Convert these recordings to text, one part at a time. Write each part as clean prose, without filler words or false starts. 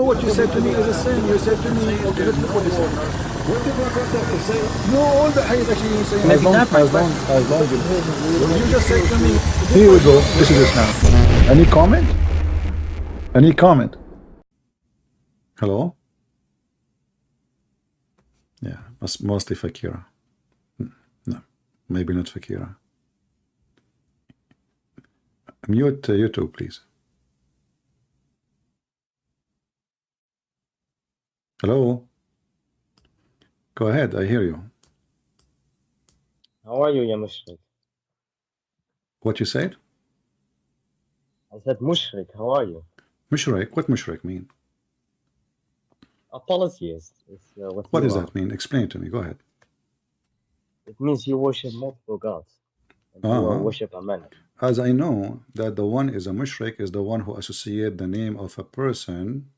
what you said to me is the same. You said to me, okay, let's look what you said. No, all the hadith actually you say. Maybe not, as long you just said to me. Here we go. This is this now. Any comment? Any comment? Hello? Yeah, mostly Fakira. No, maybe not Fakira. Mute YouTube, please. Hello? Go ahead, I hear you. How are you, ya mushrik? What you said? I said mushrik, how are you? Mushrik? What mushrik mean? A polytheist. What does that mean? Explain to me, go ahead. It means you worship multiple gods. And you worship a man. As I know that the one is a mushrik is the one who associate the name of a person,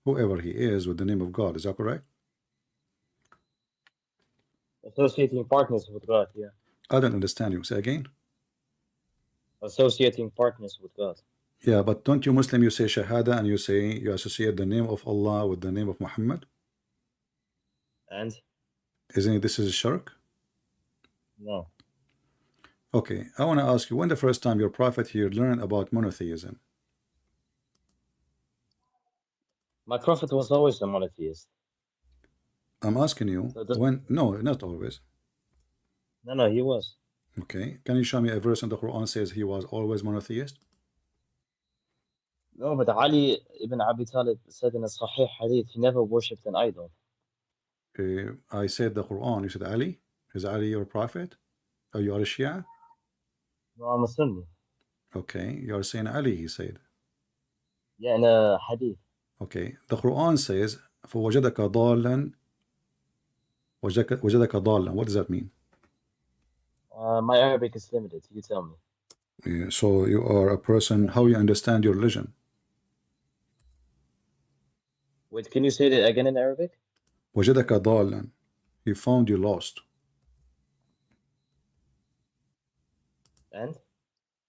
whoever he is, with the name of God. Is that correct? Associating partners with God, yeah. I don't understand you. Say again. Associating partners with God. Yeah, but don't you Muslim, you say Shahada and you say you associate the name of Allah with the name of Muhammad? And? Isn't it this is shirk? No. Okay, I want to ask you, when the first time your prophet here learned about monotheism? My prophet was always a monotheist. I'm asking you, when? No, not always. No, he was. Okay, can you show me a verse in the Quran says he was always monotheist? No, but Ali ibn Abi Talib said in a Sahih hadith, he never worshipped an idol. I said the Quran, you said Ali? Is Ali your prophet? Or you are a Shia? No, I'm a Sunni. Okay, you are saying Ali, he said. Yeah, in a hadith. Okay, the Quran says, فَوَجَدَكَ ضَالًا وَجَدَكَ ضَالًا. What does that mean? My Arabic is limited, you tell me. Yeah, so you are a person, how you understand your religion? Wait, can you say that again in Arabic? وَجَدَكَ ضَالًا. He found you lost. And?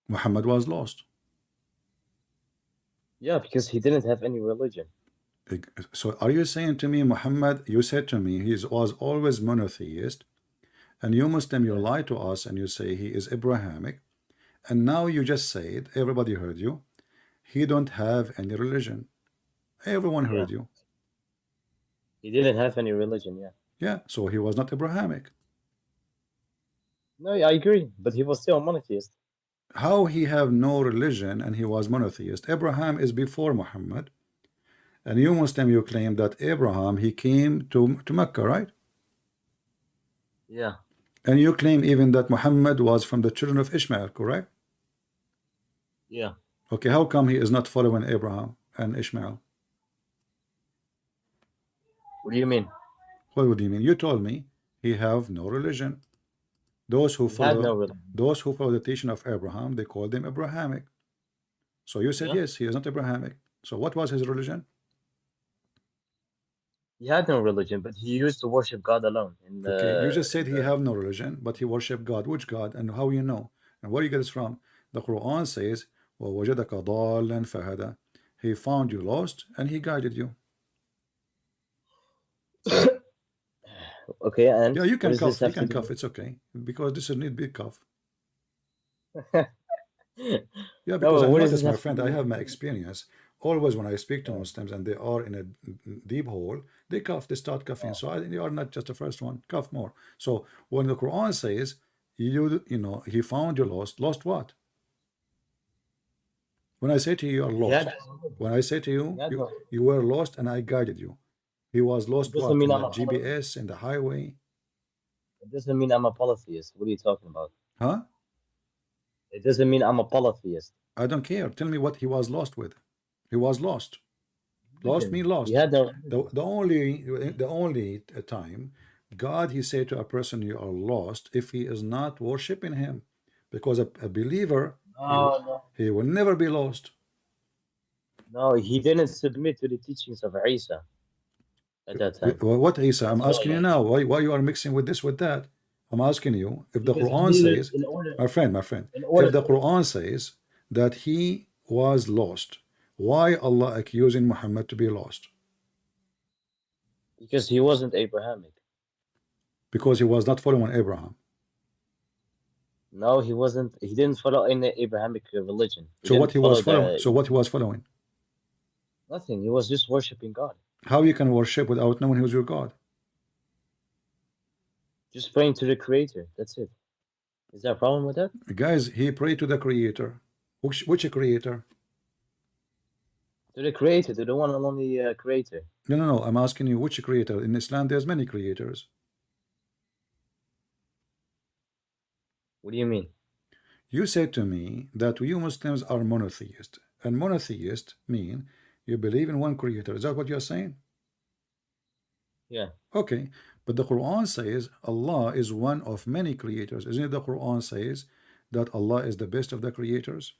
Muhammad was lost. Yeah, because he didn't have any religion. So are you saying to me, Muhammad, you said to me, he was always monotheist, and you Muslim, you lie to us and you say he is Abrahamic, and now you just said, everybody heard you, he don't have any religion. Everyone heard you. He didn't have any religion, yeah. Yeah, so he was not Abrahamic. No, I agree, but he was still a monotheist. How he have no religion and he was monotheist? Abraham is before Muhammad, and you Muslim, you claim that Abraham, he came to Mecca, right? Yeah. And you claim even that Muhammad was from the children of Ishmael, correct? Yeah. Okay, how come he is not following Abraham and Ishmael? What do you mean? What do you mean? You told me he have no religion. Those who follow the teaching of Abraham, they call them Abrahamic. So you said yes, he is not Abrahamic. So what was his religion? He had no religion, but he used to worship God alone. Okay, you just said he have no religion, but he worshiped God. Which God? And how you know? And where you get this from? The Quran says, وَوَجَدَكَ ضَالًا فَهَدَى. He found you lost and he guided you. Okay, and yeah, you can cough. You can cough. It's okay because this is need big cough. Yeah, because I notice, my friend, I have my experience. Always when I speak to Muslims and they are in a deep hole, they cough. They start coughing. So I think you are not just the first one. Cough more. So when the Quran says you know he found you lost, lost what? When I say to you, you are lost. When I say to you, you were lost and I guided you. He was lost what? In the GPS, in the highway? It doesn't mean I'm a polytheist. What are you talking about? Huh? It doesn't mean I'm a polytheist. I don't care. Tell me what he was lost with. He was lost. Lost means lost. He had the only time God, he said to a person, you are lost if he is not worshiping him. Because a believer, he will never be lost. No, he didn't submit to the teachings of Isa at that time. What Isa? I'm asking you now. Why you are mixing with this with that? I'm asking you if the Quran says, my friend, if the Quran says that he was lost, why Allah accusing Muhammad to be lost? Because he wasn't Abrahamic. Because he was not following Abraham. No, he wasn't. He didn't follow any Abrahamic religion. So what he was following? The, so what he was following? nothing. He was just worshiping God. How you can worship without knowing who's your God? Just praying to the Creator. That's it. Is there a problem with that? Guys, he prayed to the Creator. Which Creator? To the Creator, to the one and only Creator. No. I'm asking you which Creator. In Islam, there's many creators. What do you mean? You said to me that you Muslims are monotheist, and monotheist mean you believe in one creator. Is that what you're saying? Yeah. Okay, but the Quran says Allah is one of many creators. Isn't it the Quran says that Allah is the best of the creators?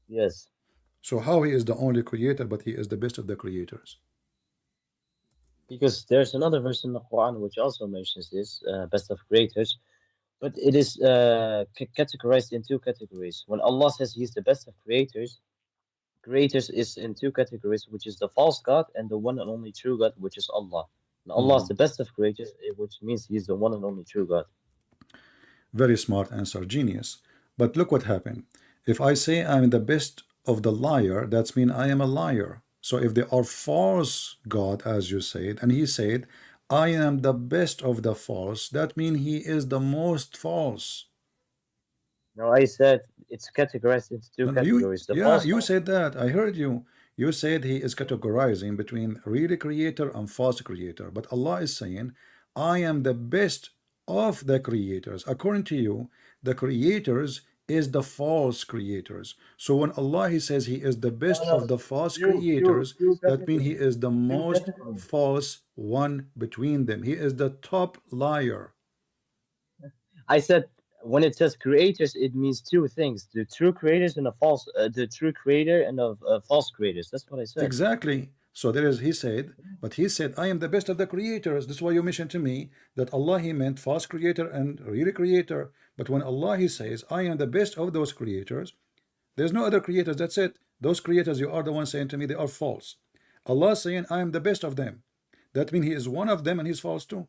Yes. So how he is the only creator, but he is the best of the creators? Because there's another verse in the Quran which also mentions this, best of creators. But it is categorized in two categories. When Allah says He's the best of creators, creators is in two categories, which is the false God and the one and only true God, which is Allah. And Allah is the best of creators, which means He's the one and only true God. Very smart answer, genius. But look what happened. If I say I'm the best of the liar, that means I am a liar. So if they are false God, as you said, and he said, I am the best of the false, that means he is the most false. No, I said it's categorized into two categories. You said that. I heard you. You said he is categorizing between real creator and false creator. But Allah is saying, I am the best of the creators. According to you, the creators is the false creators. So when Allah he says he is the best of the false creators, that means he is the most false one between them. He is the top liar. I said when it says creators, it means two things: the true creators and the true creator and of false creators. That's what I said. Exactly. So there is, he said, I am the best of the creators. That's why you mentioned to me that Allah he meant false creator and real creator. But when Allah he says, I am the best of those creators, there's no other creators. That's it. Those creators, you are the one saying to me, they are false. Allah saying, I am the best of them. That means he is one of them and he's false too.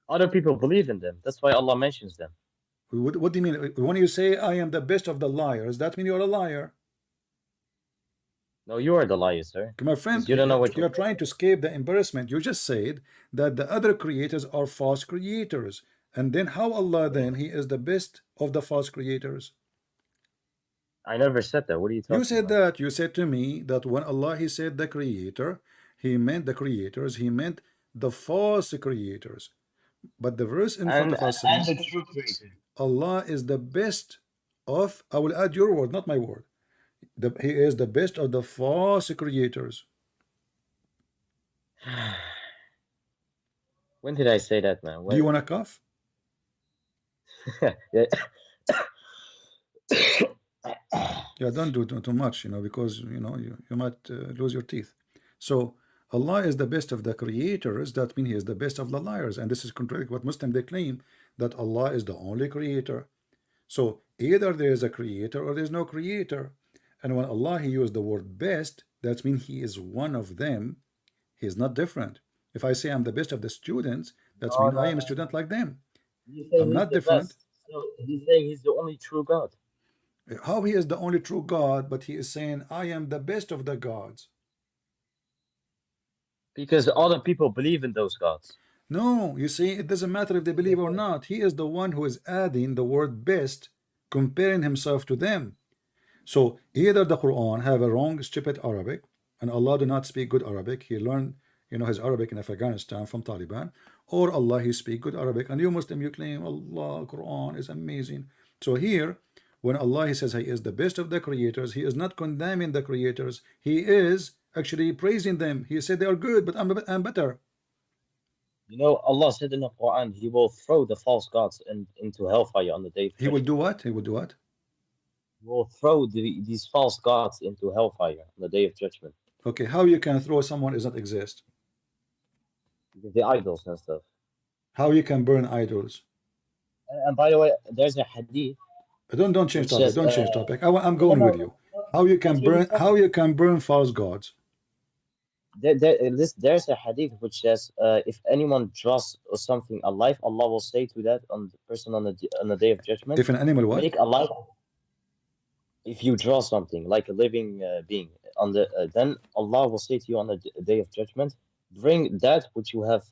Other people believe in them. That's why Allah mentions them. What do you mean? When you say, I am the best of the liars, that means you're a liar. No, you are the liar, sir. My friend, you don't know what you're trying to escape the embarrassment. You just said that the other creators are false creators. And then how Allah then, he is the best of the false creators? I never said that. What are you talking about? You said that. You said to me that when Allah he said the creator, he meant the creators, he meant the false creators. But the verse in front of us says, Allah is the best of, I will add your word, not my word. He is the best of the false creators. When did I say that, man? When? Do you want to cough? Yeah, don't do too much, because you might lose your teeth. So Allah is the best of the creators. That means he is the best of the liars, and this is contrary to what Muslims they claim, that Allah is the only creator. So either there is a creator or there is no creator. And when Allah he used the word best, that means he is one of them. He is not different. If I say I'm the best of the students, that means I am a student like them. I'm not different. So he's saying he's the only true God. How he is the only true God, but he is saying I am the best of the gods? Because other people believe in those gods. No, you see, it doesn't matter if they believe or not. He is the one who is adding the word best, comparing himself to them. So either the Quran have a wrong, stupid Arabic, and Allah do not speak good Arabic. He learned, his Arabic in Afghanistan from Taliban, or Allah he speak good Arabic. And you Muslim, you claim Allah, Quran is amazing. So here, when Allah he says he is the best of the creators, he is not condemning the creators. He is actually praising them. He said they are good, but I'm better. Allah said in the Quran, he will throw the false gods into hellfire on the day of judgment. He will do what? He will do what? He will throw these false gods into hellfire on the day of judgment. Okay, how you can throw someone does not exist? The idols and stuff. How you can burn idols? And by the way, there's a hadith. Don't change topic. Don't change topic. I'm going with you. How you can burn false gods? there's a hadith which says, if anyone draws something alive, Allah will say to that on the person on the day of judgment, If an animal what? make alive. If you draw something like a living being on the then Allah will say to you on the day of judgment, bring that which you have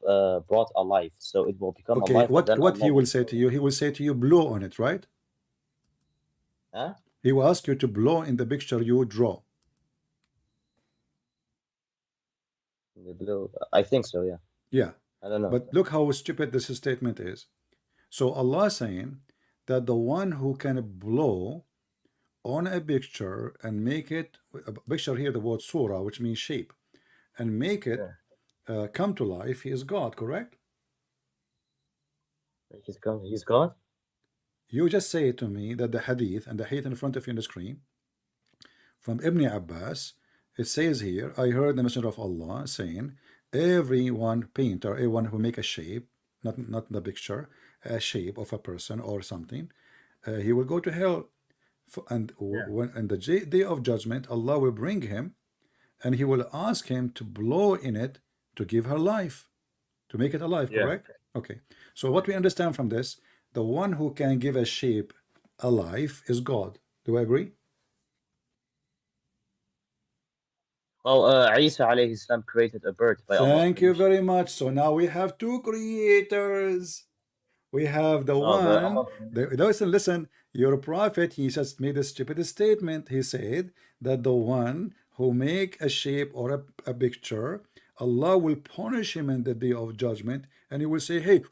brought alive, so it will become Okay, alive. what Then he Allah will say to you? He will say to you, blow on it, right? Huh? He will ask you to blow in the picture you draw. The blue, I think so, yeah. Yeah, I don't know. but look how stupid this statement is. So Allah saying that the one who can blow on a picture and make it a picture, here the word surah, which means shape, and make it come to life, he is God, correct? He's God. You just say to me that the hadith, and the hadith in front of you on the screen from Ibn Abbas, it says here, I heard the Messenger of Allah saying, everyone painter, everyone who make a shape, not the picture, a shape of a person or something, he will go to hell. And when in the day of judgment, Allah will bring him and he will ask him to blow in it to give her life, to make it alive, correct? Okay, so what we understand from this, the one who can give a shape alive is God. Do I agree? Well, Isa alayhi salam created a bird by Allah. Thank you very much. So now we have two creators. We have the one, listen, your prophet, he just made a stupid statement. He said that the one who make a shape or a picture, Allah will punish him in the day of judgment, and he will say, hey,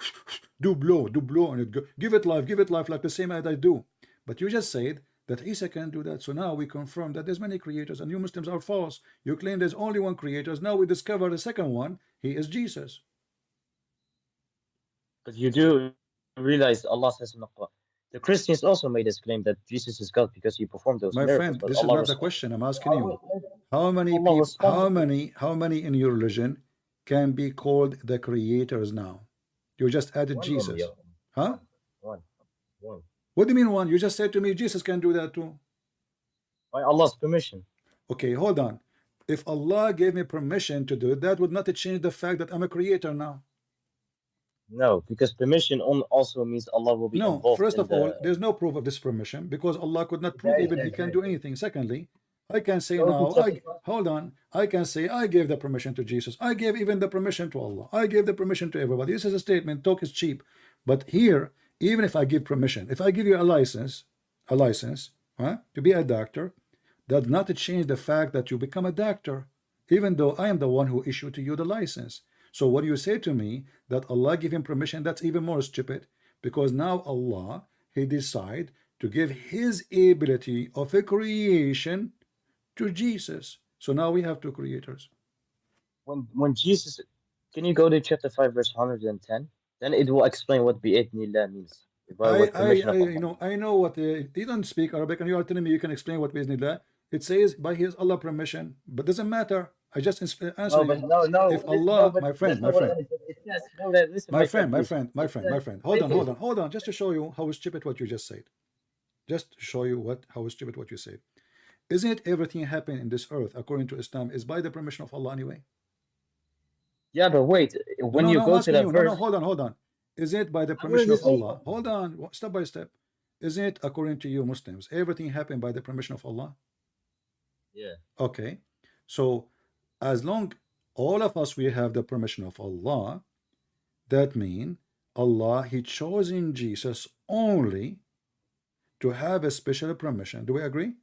do blow on it, give it life like the same as I do. But you just said that Isa can do that. So now we confirm that there's many creators, and you Muslims are false. You claim there's only one creator. Now we discover the second one. He is Jesus. But you do realize Allah says in the Quran, the Christians also made this claim that Jesus is God because he performed those miracles. My friend, but this Allah is not the question. I'm asking you. How many people, how many in your religion can be called the creators now? You just added Jesus. Huh? One. What do you mean one? You just said to me Jesus can do that too. By Allah's permission. Okay, hold on. If Allah gave me permission to do it, that would not change the fact that I'm a creator now. No, because permission also means Allah will be involved. No, first of all, there's no proof of this permission because Allah could not prove even he can do anything. Secondly, I can say now, hold on, I can say I gave the permission to Jesus. I gave even the permission to Allah. I gave the permission to everybody. This is a statement. Talk is cheap. But here, even if I give permission, if I give you a license, to be a doctor, that does not change the fact that you become a doctor, even though I am the one who issued to you the license. So what you say to me that Allah give him permission, that's even more stupid, because now Allah, he decide to give his ability of a creation to Jesus. So now we have two creators. When Jesus, can you go to chapter 5 verse 110? Then it will explain what bi'idhnillah means. I know what you don't speak Arabic and you are telling me you can explain what bi'idhnillah. It says by his Allah permission, but doesn't matter. I just answer you. If Allah, my friend, hold on, just to show you how stupid what you just said. Just to show you how stupid what you said. Isn't it everything happening in this earth according to Islam is by the permission of Allah anyway? Yeah, but wait, when you go to that verse, hold on. Is it by the permission of Allah? Hold on, step by step. Isn't it according to you Muslims everything happened by the permission of Allah? Yeah. Okay, so as long all of us we have the permission of Allah, that means Allah he chosen Jesus only to have a special permission. Do we agree?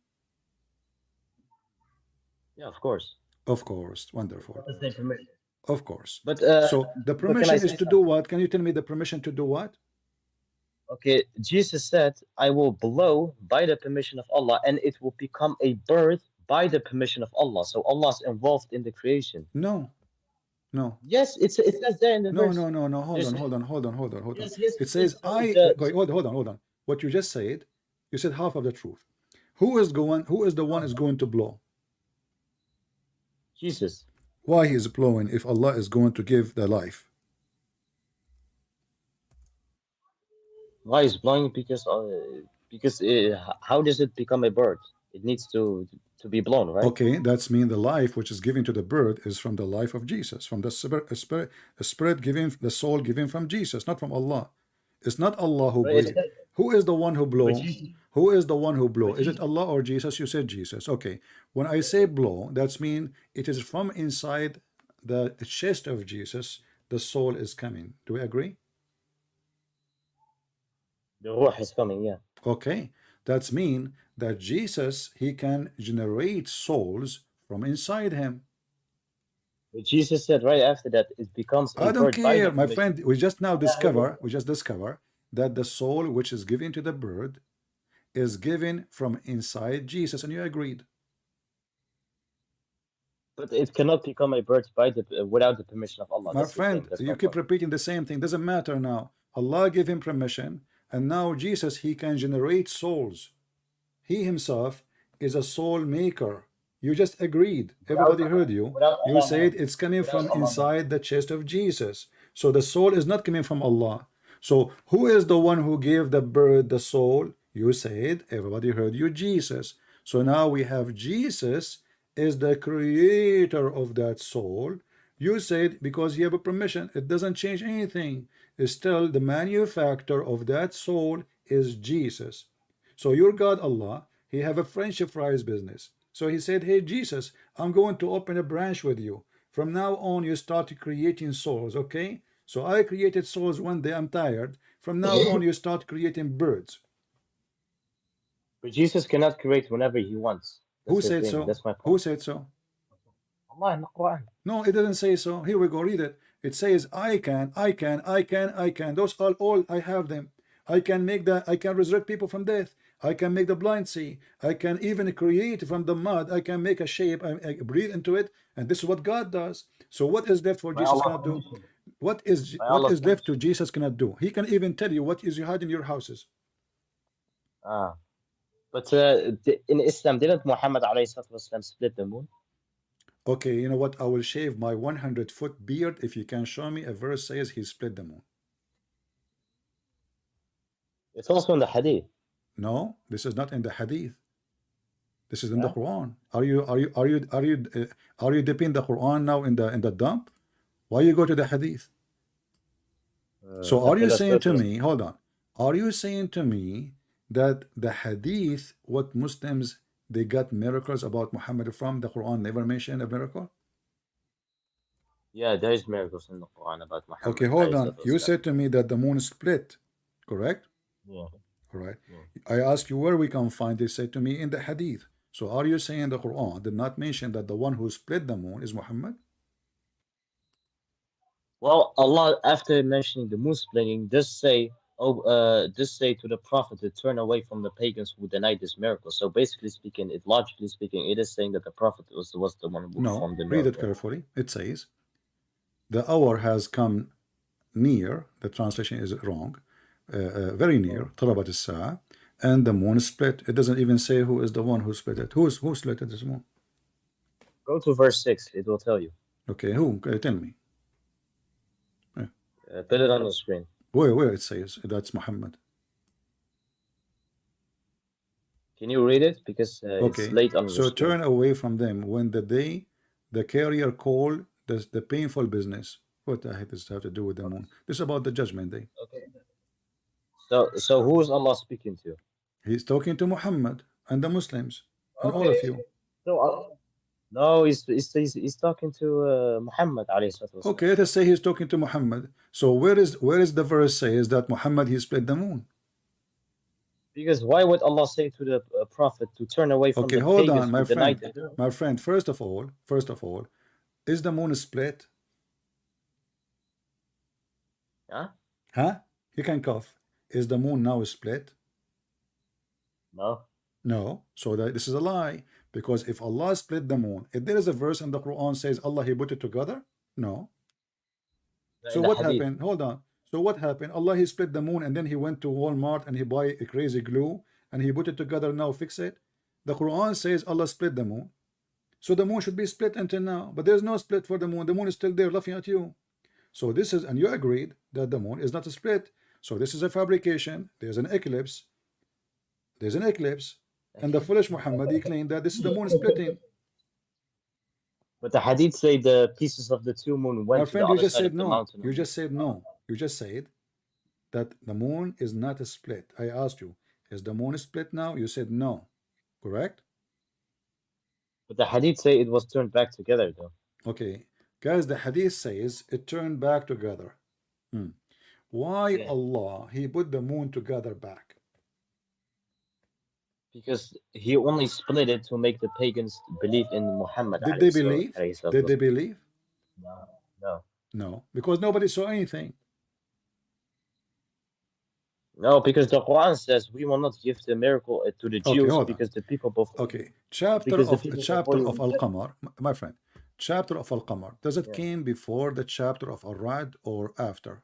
Yeah, of course. Of course, wonderful. Of course. But so the permission is to do what? Can you tell me the permission to do what? Okay, Jesus said, I will blow by the permission of Allah, and it will become a bird by the permission of Allah. So Allah's involved in the creation. No. Yes, it says there in the verse. No. Hold on. Yes, it says hold on. What you just said, you said half of the truth. Who is the one is going to blow? Jesus. Why he is blowing if Allah is going to give the life? Why is blowing? Because how does it become a bird? It needs to be blown, right? Okay, that's mean the life which is given to the bird is from the life of Jesus, from the spirit given, the soul given from Jesus, not from Allah. It's not Allah who But it's breathe. Who is the one who but blow? Jesus, Who is the one who blow? but Is it Jesus, Allah or Jesus? You said Jesus. Okay. When I say blow, that's mean it is from inside the chest of Jesus, the soul is coming. Do we agree? the Ruh is coming, yeah. Okay. That's mean that Jesus, he can generate souls from inside him. But Jesus said right after that it becomes I a don't bird by the care, my permission. friend. We just now Yeah, hold on. discover that the soul which is given to the bird is given from inside Jesus, and you agreed. But it cannot become a bird by the without the permission of Allah. My That's the thing. friend, That's you my keep point. repeating the same thing. Doesn't matter now. Allah gave him permission, and now Jesus, he can generate souls. He himself is a soul maker. You just agreed. Everybody heard you. Without You Allah said knowing. it's coming Without from Allah knowing. inside the chest of Jesus. So the soul is not coming from Allah. So who is the one who gave the bird the soul? You said, everybody heard you, Jesus. So now we have Jesus is the creator of that soul. You said because you have a permission, it doesn't change anything. It's still the manufacturer of that soul is Jesus. So your God Allah, he have a friendship fries business. So he said, hey Jesus, I'm going to open a branch with you. From now on, you start creating souls, okay? So I created souls one day, I'm tired. From now on, you start creating birds. But Jesus cannot create whenever he wants. Who That's the said thing. so? That's my Who point. said so? Allah in the Quran. No, it doesn't say so. Here we go, read it. It says, I can, I can, I can, I can. Those are all, I have them. I can make that, I can resurrect people from death. I can make the blind see. I can even create from the mud. I can make a shape. I breathe into it. And this is what God does. So what is left for By Jesus Allah's cannot do? permission. What is By what Allah's is left to permission. Jesus cannot do? He can even tell you what is you hide in your houses. Ah. But in Islam, didn't Muhammad alayhi split the moon? Okay, you know what? I will shave my 100-foot beard if you can show me a verse says he split the moon. It's also in the Hadith. No, this is not in the hadith. This is in the Yeah? Quran. Are you dipping the Quran now in the dump? Why you go to the hadith? So are Okay, you let's go saying to to it. me, hold on, are you saying to me that the hadith, what Muslims, they got miracles about Muhammad from, the Quran never mentioned a miracle? Yeah, there is miracles in the Quran about Muhammad Okay, hold alayhi on. salatu You wasalam. said to me that the moon split, correct? Yeah. All right. Yeah. I asked you where we can find it. Said to me in the hadith. So are you saying the Quran did not mention that the one who split the moon is Muhammad? Well, Allah, after mentioning the moon splitting, does say, does say to the Prophet to turn away from the pagans who denied this miracle. So basically speaking, logically speaking, it is saying that the Prophet was the one who No. performed the Read it miracle. carefully. It says, the hour has come near. The translation is wrong. Very near. طلبت الساعة. And the moon split. It doesn't even say who is the one who split it. Who split this moon? Go to verse 6. It will tell you. Okay, who? Tell me. Put it on the screen. Where it says that's Muhammad. Can you read it? Because it's Okay, late on the so screen. turn away from them when the day the carrier called the painful business. What the heck does it have to do with the moon? This is about the judgment day. Okay. So who is Allah speaking to? He's talking to Muhammad and the Muslims and all of you. So no, he's talking to Muhammad alayhi salatu wasalam. Okay, let us say he's talking to Muhammad. So where is the verse says that Muhammad he split the moon? Because why would Allah say to the Prophet to turn away from Okay, the hold pagans on, my who denied friend. the My friend, first of all, is the moon split? Huh? Huh? You can cough. Is the moon now split? No. No. So this is a lie. Because if Allah split the moon, if there is a verse in the Quran says Allah he put it together? No. So In the what hadith. happened? Hold on. So what happened? Allah he split the moon and then he went to Walmart and he buy a crazy glue and he put it together, now fix it. The Quran says Allah split the moon. So the moon should be split until now. But there's no split for the moon. The moon is still there laughing at you. So this is, and you agreed that the moon is not a split. So this is a fabrication. There's an eclipse. There's an eclipse. And the foolish Muhammad, he claimed that this is the moon splitting. But the hadith say the pieces of the two moon went My to the friend, you other just side said of the no. mountain. You just said no. You just said that the moon is not a split. I asked you, is the moon split now? You said no. Correct? But the hadith say it was turned back together though. Okay. Guys, the hadith says it turned back together. Why Yeah. Allah, he put the moon together back? Because he only split it to make the pagans believe in Muhammad. Did they believe? Did they believe? No. No. No, because nobody saw anything. No, because the Quran says we will not give the miracle to the Jews because the people before. Okay, chapter of Al-Qamar, my friend. Chapter of Al-Qamar. Does it came before the chapter of Al-Ra'd or after?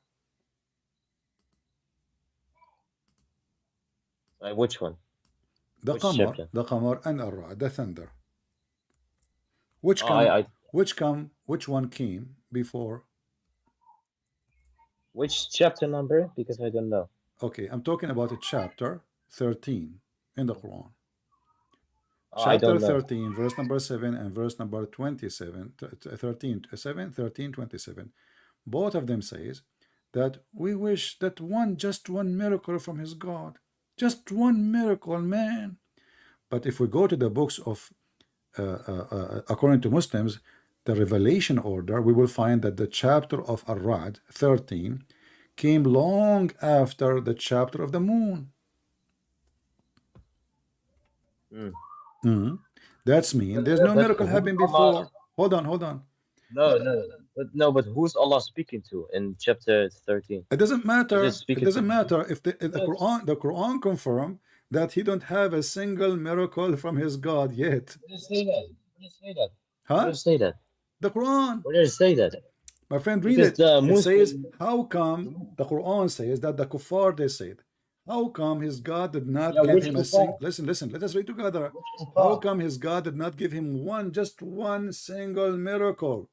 Which one? The Qamar and Al-Ra'd, the thunder. Which one came before? Which chapter number? Because I don't know. Okay, I'm talking about a chapter 13 in the Quran. Chapter 13, verse number 7 and verse number 27, 13, 27. Both of them says that we wish that just one miracle from his God. Just one miracle, man. But if we go to the books of, according to Muslims, the revelation order, we will find that the chapter of Ar-Ra'd, 13, came long after the chapter of the moon. That's mean there's no miracle happening before. Hold on. No, but who's Allah speaking to in chapter 13? It doesn't matter. It doesn't matter if the Quran confirm that he don't have a single miracle from his God yet. Where does it say that? Huh? Where does it say that? The Quran. Where does it say that? My friend, read it. It says, how come the Quran says that the kuffar, they said, how come his God did not give him a single... Listen, let us read together. How come his God did not give him just one single miracle?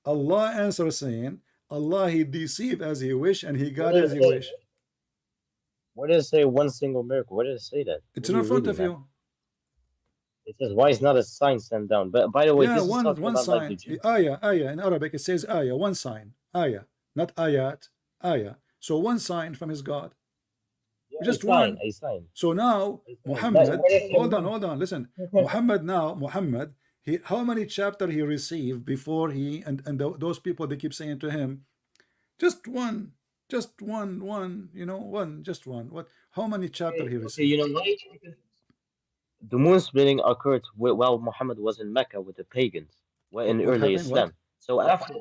Allah answers saying, Allah, he deceived as he wish and he got as he wish. Where does it say one single miracle? Where does it say that? It's in front of you. It says, why is not a sign sent down? But by the way, this is one sign. Ayah. In Arabic, it says ayah, one sign. Ayah, not ayat, ayah. So one sign from his God. Just one. A sign. So now, Muhammad, hold on, listen. Muhammad, how many chapters he received before he, and those people, they keep saying to him, just one, just one, What? How many chapters he received? Okay, you know why? The moon splitting occurred while Muhammad was in Mecca with the pagans, in early Islam. So after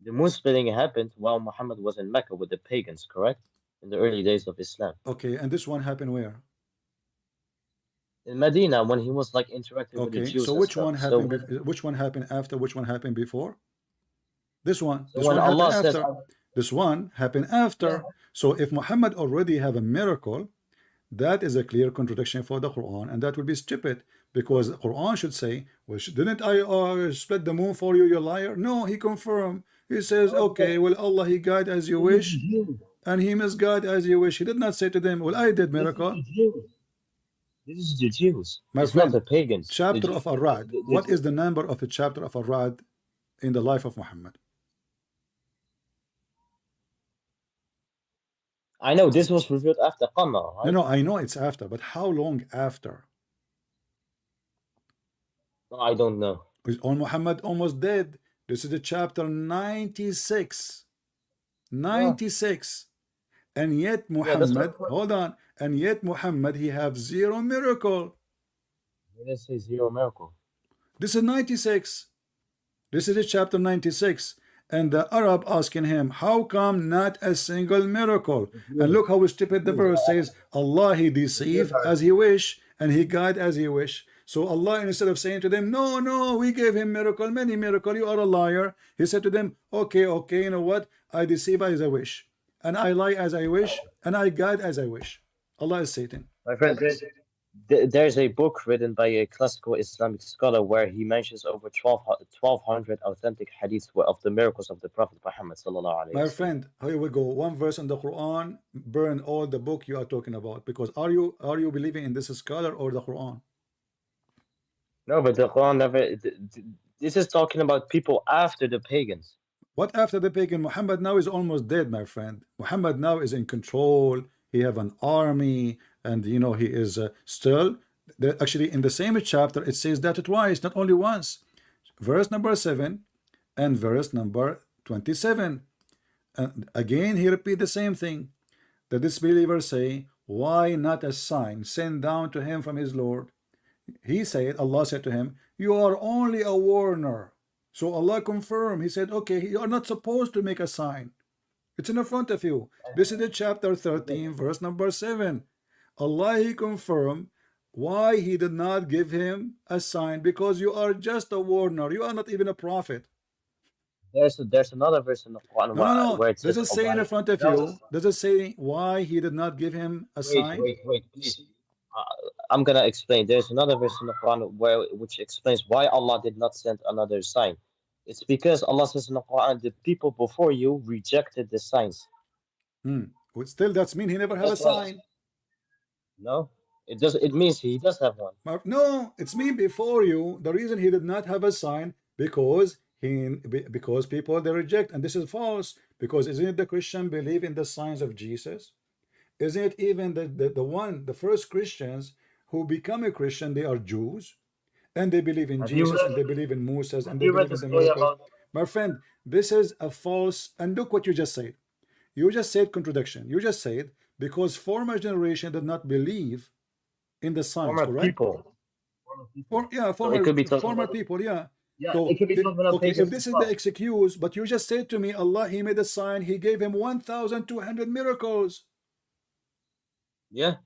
the moon splitting happened while Muhammad was in Mecca with the pagans, correct? In the early days of Islam. Okay, and this one happened where? In Medina, when he was like interacting with the Jews. So which one happened? Which one happened after? Which one happened before? This one. This one happened after. This one happened after. So if Muhammad already have a miracle, that is a clear contradiction for the Quran, and that would be stupid, because the Quran should say, well, didn't I split the moon for you, you liar? No, he confirmed. He says, okay, well, Allah, he guide as you wish, and he misguide as you wish. He did not say to them, well, I did miracle. This is the Jews. My it's friend, not the pagans. Chapter of Ar-Ra'd. What is the number of the chapter of Ar-Ra'd in the life of Muhammad? I know this was revealed after Qamar, right? No, I know it's after, but how long after? I don't know. Because Muhammad almost dead. This is the chapter 96. 96. And yet Muhammad, hold on, and yet Muhammad, he have zero miracle. Let's say zero miracle. This is 96. This is the chapter 96. And the Arab asking him, how come not a single miracle? And look how stupid the verse says, Allah, he deceive as he wish, and he guide as he wish. So Allah, instead of saying to them, no, we gave him miracle, many miracle, you are a liar. He said to them, okay, you know what? I deceive as I wish, and I lie as I wish, and I guide as I wish. Allah is Satan. My friend, There's a book written by a classical Islamic scholar where he mentions over 1,200 authentic hadiths of the miracles of the Prophet Muhammad sallallahu alaihi My wasallam. friend, here we go. One verse in the Quran, burn all the book you are talking about. Because are you believing in this scholar or the Quran? No, but the Quran never. This is talking about people after the pagans. What after the pagan? Muhammad now is almost dead, my friend. Muhammad now is in control. He have an army, and you know he is still. Actually, in the same chapter, it says that twice, not only once. Verse number 7 and verse number 27. And again, he repeat the same thing. The disbelievers say, "Why not a sign sent down to him from his Lord?" He said, Allah said to him, "You are only a warner." So Allah confirmed. He said, "Okay, you are not supposed to make a sign. It's in front of you." This is the chapter 13, verse number 7. Allah, he confirmed why he did not give him a sign, because you are just a warner. You are not even a prophet. There's another verse in the Quran No. where it Does says, it say in front of you? Does it say why he did not give him a sign? Wait, please. I'm gonna explain. There's another verse in the Quran which explains why Allah did not send another sign. It's because Allah says in the Quran, the people before you rejected the signs. Well, still, that's mean he never had a That's why. sign. No, it does. It means he does have one. No, it's mean before you. The reason he did not have a sign because people they reject, and this is false. Because isn't it the Christian believe in the signs of Jesus? Isn't it even the first Christians who become a Christian? They are Jews, and they believe in Jesus, and they believe in Moses, and they believe in the miracles. My friend, this is a false. And look what you just said. You just said contradiction. You just said because former generation did not believe in the signs, Former correct? people. Former people, yeah. Yeah, So, it could be talking about okay, if pagans this as is well. the excuse, but you just said to me, Allah, he made a sign, he gave him 1,200 miracles. Yeah.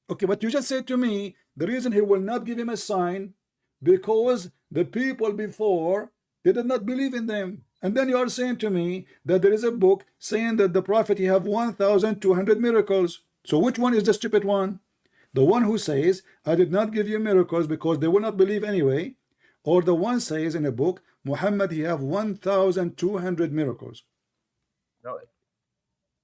Okay, but you just said to me, the reason he will not give him a sign, because the people before, they did not believe in them. And then you are saying to me that there is a book saying that the prophet, he have 1,200 miracles. So which one is the stupid one? The one who says, I did not give you miracles because they will not believe anyway, or the one says in a book, Muhammad, he have 1,200 miracles. No,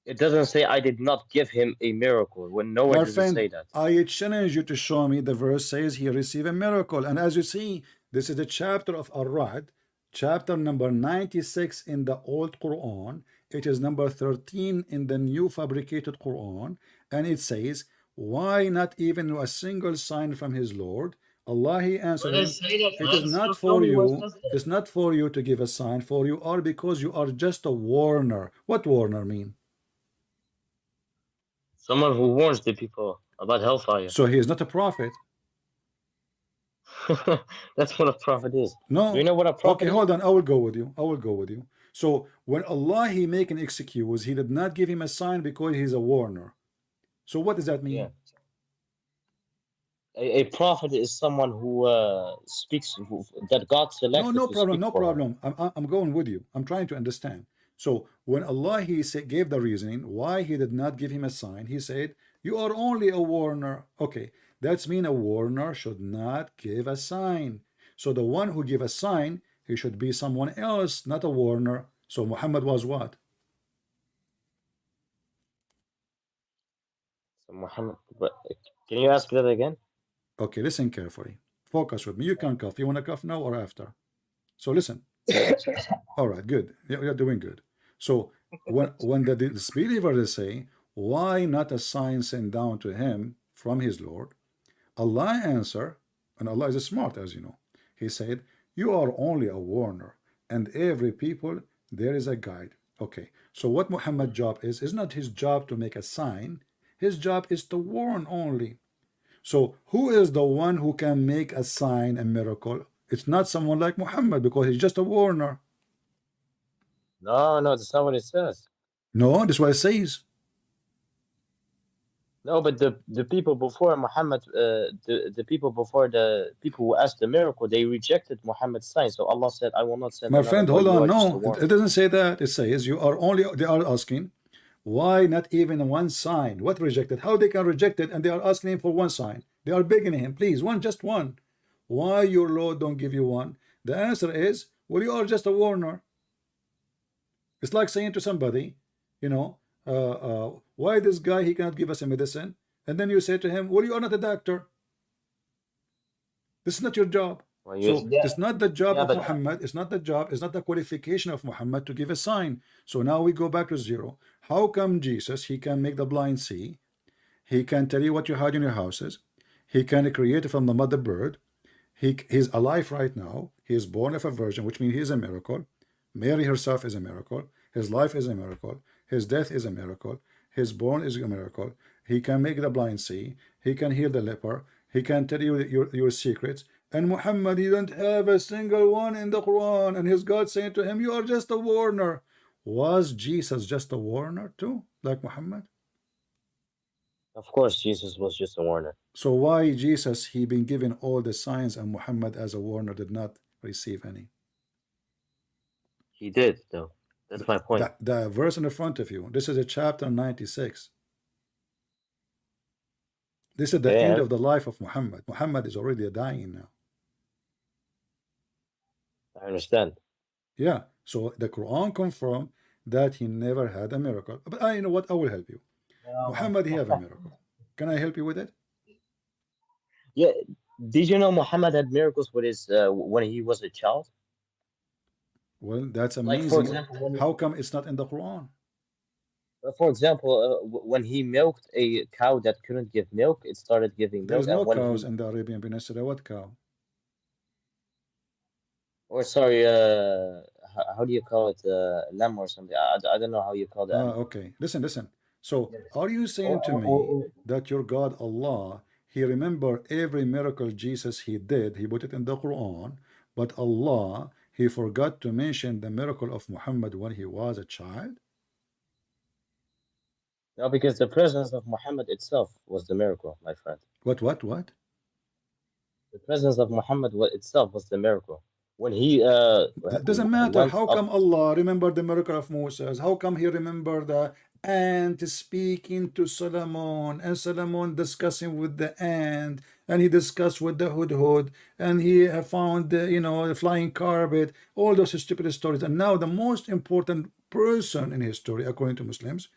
it doesn't say I did not give him a miracle. When nowhere My does friend, it say that. I challenge you to show me the verse says he received a miracle. And as you see, this is the chapter of Ar-Ra'd, chapter number 96 in the old Quran. It is number 13 in the new fabricated Quran. And it says, why not even a single sign from his Lord? Allah, he answered him, it is not for you. It's not for you to give a sign, for you are because you are just a warner. What warner mean? Someone who warns the people about hellfire. So he is not a prophet. That's what a prophet is. No. Do you know what a prophet Okay, is? hold on. I will go with you. So when Allah, he make an excuse, he did not give him a sign because he's a warner. So what does that mean? Yeah. A prophet is someone who speaks, that God selected. No to problem. I'm going with you. I'm trying to understand. So when Allah, he gave the reasoning why he did not give him a sign, he said, you are only a warner. Okay, that's mean a warner should not give a sign. So the one who give a sign, he should be someone else, not a warner. So Muhammad was what? So Muhammad, can you ask that again? Okay, listen carefully. Focus with me. You can cough. You want to cough now or after? So listen. All right, good. You're doing good. So when the disbelievers say, why not a sign sent down to him from his Lord? Allah answer, and Allah is smart, as you know. He said, you are only a warner, and every people there is a guide. Okay, so what Muhammad's job is not his job to make a sign. His job is to warn only. So who is the one who can make a sign, a miracle? It's not someone like Muhammad, because he's just a warner. No, that's not what it says. No, that's what it says. No, but the people before Muhammad, the people before the people who asked the miracle, they rejected Muhammad's sign. So Allah said, I will not send. My friend, hold on. No, it doesn't say that. It says you are only. They are asking, why not even one sign? What rejected? How they can reject it? And they are asking him for one sign. They are begging him, please, one, just one. Why your Lord don't give you one? The answer is, well, you are just a warner. It's like saying to somebody, you know, why this guy, he cannot give us a medicine? And then you say to him, well, you are not a doctor. This is not your job. Well, So yeah, it's not the job yeah, of but Muhammad, it's not the job, it's not the qualification of Muhammad to give a sign. So now we go back to zero. How come Jesus, he can make the blind see? He can tell you what you hide in your houses. He can create from the mother bird. He's alive right now. He is born of a virgin, which means he is a miracle. Mary herself is a miracle. His life is a miracle. His death is a miracle. His born is a miracle. He can make the blind see. He can heal the leper. He can tell you your secrets. And Muhammad, he don't have a single one in the Quran. And his God saying to him, you are just a warner. Was Jesus just a warner too, like Muhammad? of course, Jesus was just a warner. So why Jesus, he been given all the signs and Muhammad as a warner did not receive any? He did, though. That's my point. The verse in the front of you, this is a chapter 96. This is the end of the life of Muhammad. Muhammad is already dying now. I understand. Yeah, so the Quran confirmed that he never had a miracle. But you know what? I will help you. Muhammad, he have a miracle. Can I help you with it? Yeah. Did you know Muhammad had miracles with his when he was a child? Well, that's Like, amazing. for example, How come it's not in the Quran? for example, when he milked a cow that couldn't give milk, it started giving There's milk. no And when cows he, in the Arabian Peninsula. What cow? or sorry, how do you call it? Lamb or something. I don't know how you call that. Okay. Listen. So are you Or, saying to or, me or, that your God Allah, he remember every miracle Jesus he did, he put it in the Quran, but Allah, he forgot to mention the miracle of Muhammad when he was a child? no, because the presence of Muhammad itself was the miracle, my friend. What? The presence of Muhammad itself was the miracle. When he Doesn't matter. went How up, come Allah remembered the miracle of Moses? How come he remembered the ant speaking to Solomon and Solomon discussing with the ant and he discussed with the hudhud and he found the flying carpet, all those stupid stories. And now the most important person in history, according to Muslims,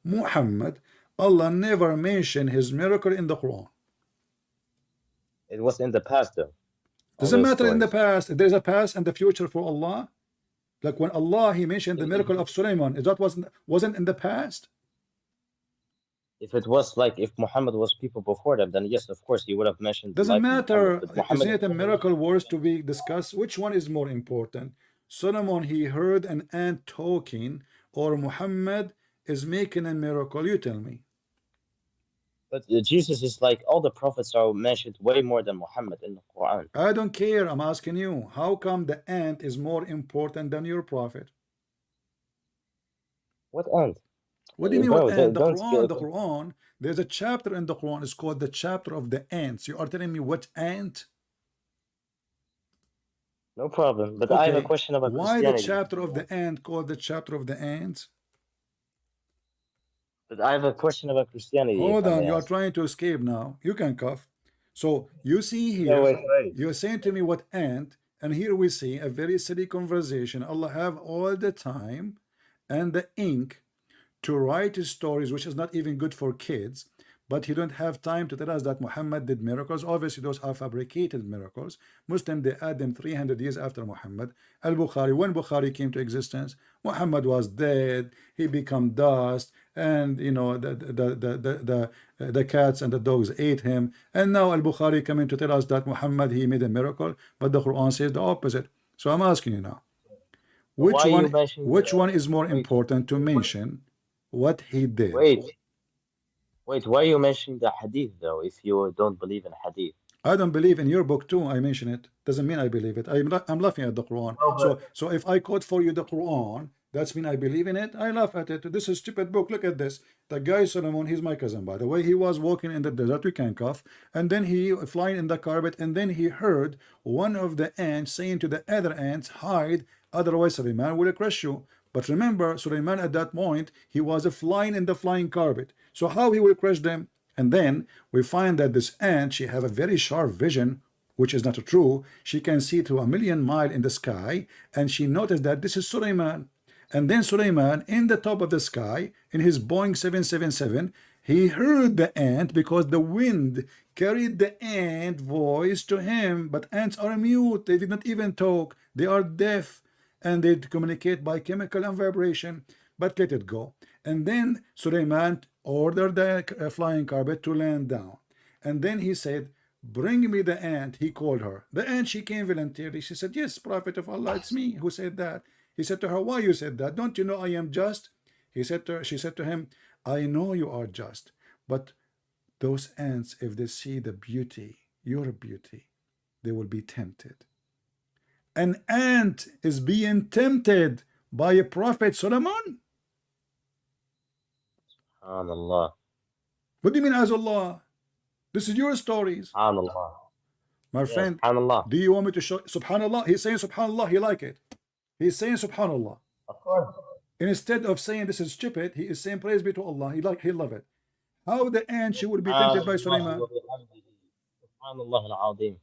Muhammad, Allah never mentioned his miracle in the Quran. it was in the past, though. All Doesn't those matter in the stories. past. There's a past and the future for Allah. Like when Allah, he mentioned the miracle of Sulaiman, that wasn't in the past. If it was like if Muhammad was people before them, then yes, of course, he would have mentioned the Doesn't life of Muhammad. matter. But Muhammad Isn't has it a never miracle mentioned. worth to be discussed? Which one is more important? Solomon, he heard an ant talking, or Muhammad is making a miracle? You tell me. But Jesus is like all the prophets are mentioned way more than Muhammad in the Quran. I don't care. I'm asking you. How come the ant is more important than your prophet? What ant? What do you mean Bro, what ant? The don't Quran, there's a chapter in the Quran, it's called the chapter of the ants. You are telling me what ant? no problem. But I have a Okay, question about why the Christianity. chapter of the ant called the chapter of the ants? But I have a question about Christianity, if Hold I on, may you are ask. trying to escape now. You can cough. So you see No, here, wait. you're saying to me what ant, and here we see a very silly conversation. Allah have all the time and the ink to write his stories, which is not even good for kids, but he don't have time to tell us that Muhammad did miracles. Obviously those are fabricated miracles. Muslim, they add them 300 years after Muhammad. Al-Bukhari, when Bukhari came to existence, Muhammad was dead, he became dust, and the cats and the dogs ate him. And now Al-Bukhari coming to tell us that Muhammad, he made a miracle, but the Quran says the opposite. So I'm asking you now, which Why you one mentioned which one is more wait, important to mention what he did? wait, why you mentioning the hadith though, if you don't believe in hadith? I don't believe in your book too. I mention it. Doesn't mean I believe it. I'm laughing at the Quran. So if I quote for you the Quran, that's mean I believe in it. I laugh at it. This is a stupid book. Look at this. The guy Solomon, he's my cousin by the way. He was walking in the desert. We can cough, and then he flying in the carpet, and then he heard one of the ants saying to the other ants, "Hide, otherwise Suleiman will crush you." But remember, Suleiman at that point he was flying in the flying carpet. So how he will crush them? And then we find that this ant, she have a very sharp vision, which is not true. She can see through 1,000,000 miles in the sky, and she noticed that this is Sulaiman. And then Sulaiman, in the top of the sky, in his Boeing 777, he heard the ant because the wind carried the ant voice to him. But ants are mute. They did not even talk. They are deaf, and they communicate by chemical and vibration. But let it go. And then Sulaiman ordered the flying carpet to land down. And then he said, bring me the ant. He called her. The ant, she came voluntarily. She said, yes, Prophet of Allah, it's me who said that. He said to her, why you said that? Don't you know I am just? He said to her, she said to him, I know you are just, but those ants, if they see the beauty, your beauty, they will be tempted. An ant is being tempted by a prophet Solomon. SubhanAllah. What do you mean, as Allah? This is your stories. SubhanAllah. My Yes, friend, SubhanAllah. do you want me to show Subhanallah? He's saying Subhanallah, he like it. He's saying Subhanallah. Of course. Instead of saying this is stupid, he is saying praise be to Allah. He love it. How the ant she would be tempted by Sulaiman? SubhanAllah al-Azim.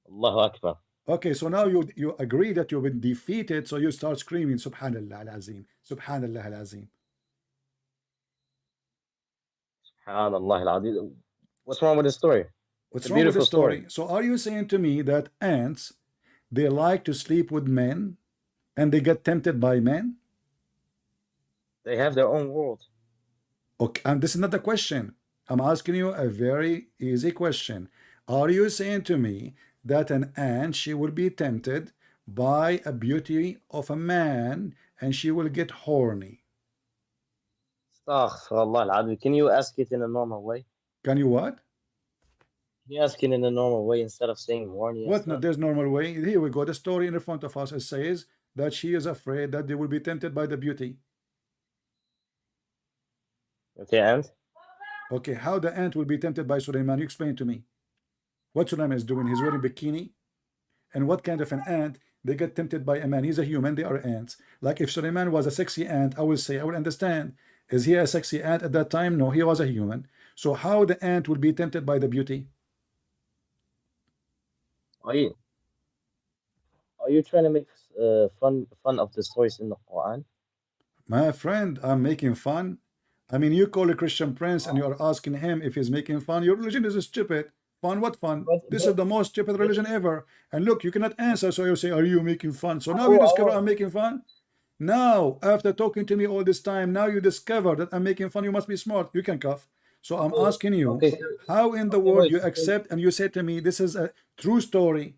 Allahu Akbar. Okay, so now you agree that you've been defeated, so you start screaming Subhanallah al-Azim, Subhanallah al-Azim. SubhanAllah al-Azim. What's wrong with the story? What's It's a wrong with the beautiful story? So are you saying to me that ants, they like to sleep with men and they get tempted by men? They have their own world. Okay, and this is not a question. I'm asking you a very easy question. Are you saying to me that an ant, she will be tempted by a beauty of a man and she will get horny? Astaghfirullah al-Azim. Can you ask it in a normal way? Can you what? Can you ask it in a normal way instead of saying horny? What? No, there's normal way. Here we go. The story in front of us, it says that she is afraid that they will be tempted by the beauty. Okay, and? Okay, how the ant will be tempted by Sulaiman? You explain to me. What Sulaiman is doing? He's wearing bikini. And what kind of an ant? They get tempted by a man. He's a human. They are ants. Like if Sulaiman was a sexy ant, I will say, I will understand. Is he a sexy ant at that time? No, he was a human. So how the ant will be tempted by the beauty? Are you trying to make fun of the stories in the Quran? My friend, I'm making fun. I mean, you call a Christian prince and you're asking him if he's making fun. Your religion is stupid. Fun? What fun? This is the most stupid religion ever. And look, you cannot answer, so you say, are you making fun? So now you discover I'm making fun? Now, after talking to me all this time, now you discover that I'm making fun. You must be smart. You can cough. So I'm asking you, how in the world you accept and you say to me, this is a true story.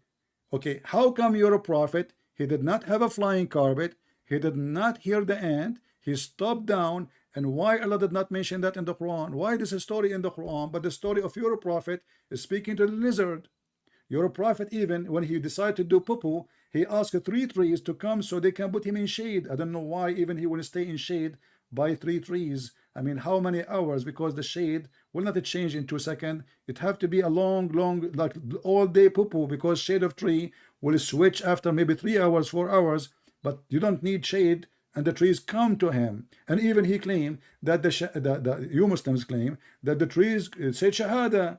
Okay, how come you're a prophet? He did not have a flying carpet. He did not hear the ant. He stopped down. And why Allah did not mention that in the Quran? Why this is story in the Quran, but the story of your prophet is speaking to the lizard? Your prophet, even when he decided to do poo-poo, he asked 3 trees to come so they can put him in shade. I don't know why even he will stay in shade by 3 trees. I mean, how many hours? Because the shade will not change in 2 seconds. It have to be a long, like all day poo-poo, because shade of tree will switch after maybe 3 hours, 4 hours. But you don't need shade. And the trees come to him, and even he claimed that you Muslims claim that the trees say shahada.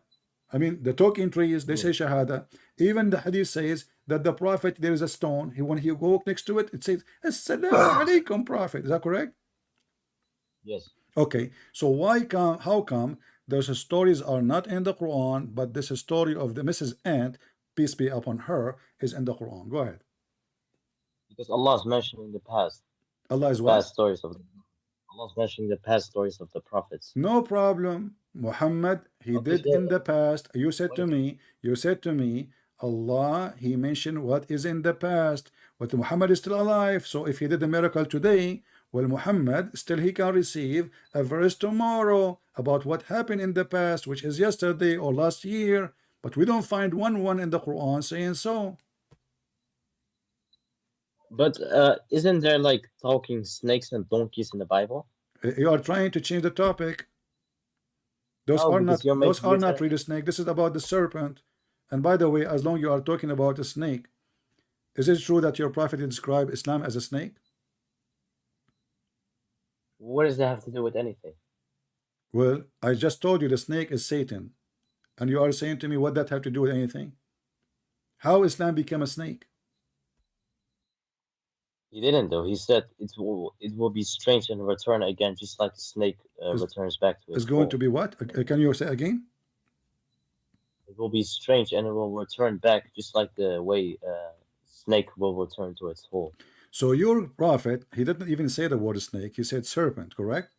I mean, the talking trees, they say shahada. Even the hadith says that the prophet, there is a stone. When he walk next to it, it says assalamu alaikum, prophet. Is that correct? Yes. Okay. So how come those stories are not in the Quran, but this story of the Mrs. Ant, peace be upon her, is in the Quran? Go ahead. Because Allah is mentioning the past. Allah is what? Allah's mentioning the past stories of the prophets. No problem. Muhammad, he did in the past. You said to me, Allah, he mentioned what is in the past. But Muhammad is still alive. So if he did a miracle today, well, Muhammad, still he can receive a verse tomorrow about what happened in the past, which is yesterday or last year. But we don't find one in the Quran saying so. But isn't there like talking snakes and donkeys in the Bible? You are trying to change the topic. Those Oh, are because not really snake. This is about the serpent. And by the way, as long you are talking about a snake, is it true that your prophet described Islam as a snake? What does that have to do with anything? Well, I just told you the snake is Satan, and you are saying to me what that have to do with anything? How Islam became a snake? He didn't though. He said it will be strange and return again, just like the snake returns back to It's its going to hole. be what? Can you say again? It will be strange and it will return back, just like the way snake will return to its hole. So your prophet, he didn't even say the word snake, he said serpent, correct?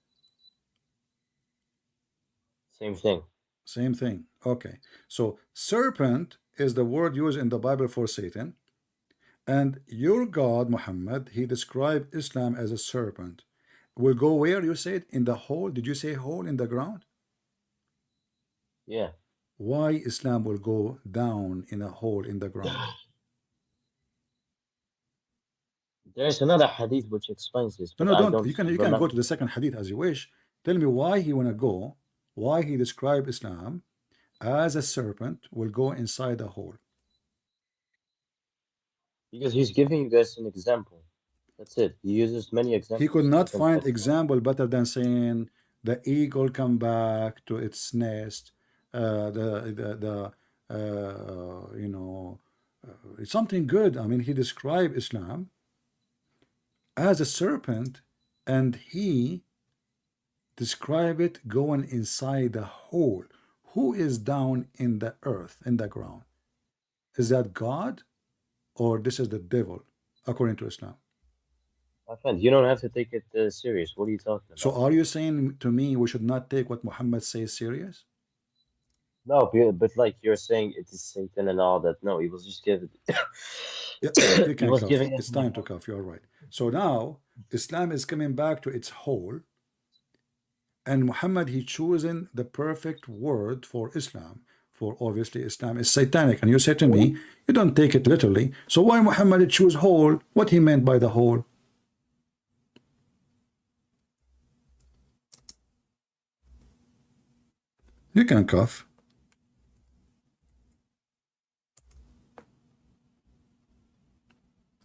Same thing. Same thing. Okay. So serpent is the word used in the Bible for Satan. And your God, Muhammad, he described Islam as a serpent. Will go where, you said? In the hole? Did you say hole in the ground? Yeah. Why Islam will go down in a hole in the ground? There's another hadith which explains this, No, but no, I don't. don't You can remember. go to the second hadith as you wish. Tell me why he wanna go, why he described Islam as a serpent will go inside a hole. Because he's giving you guys an example. That's it. He uses many examples. He could not different find types of- example better than saying the eagle come back to its nest. You know, it's something good. I mean, he described Islam as a serpent, and he described it going inside the hole. Who is down in the earth, in the ground? Is that God, or this is the devil, according to Islam? My friend, you don't have to take it serious. What are you talking about? So are you saying to me we should not take what Muhammad says serious? No, but like you're saying it is Satan and all that. No, he was just giving. Yeah, you He can was cough. giving. It's time to cough. You're right. So now Islam is coming back to its whole, and Muhammad, he chosen the perfect word for Islam. For obviously Islam is satanic, and you say to me you don't take it literally. So why Muhammad choose whole? What he meant by the whole? You can cough.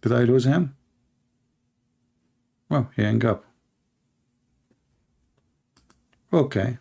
Did I lose him? Well, he hung up. Okay.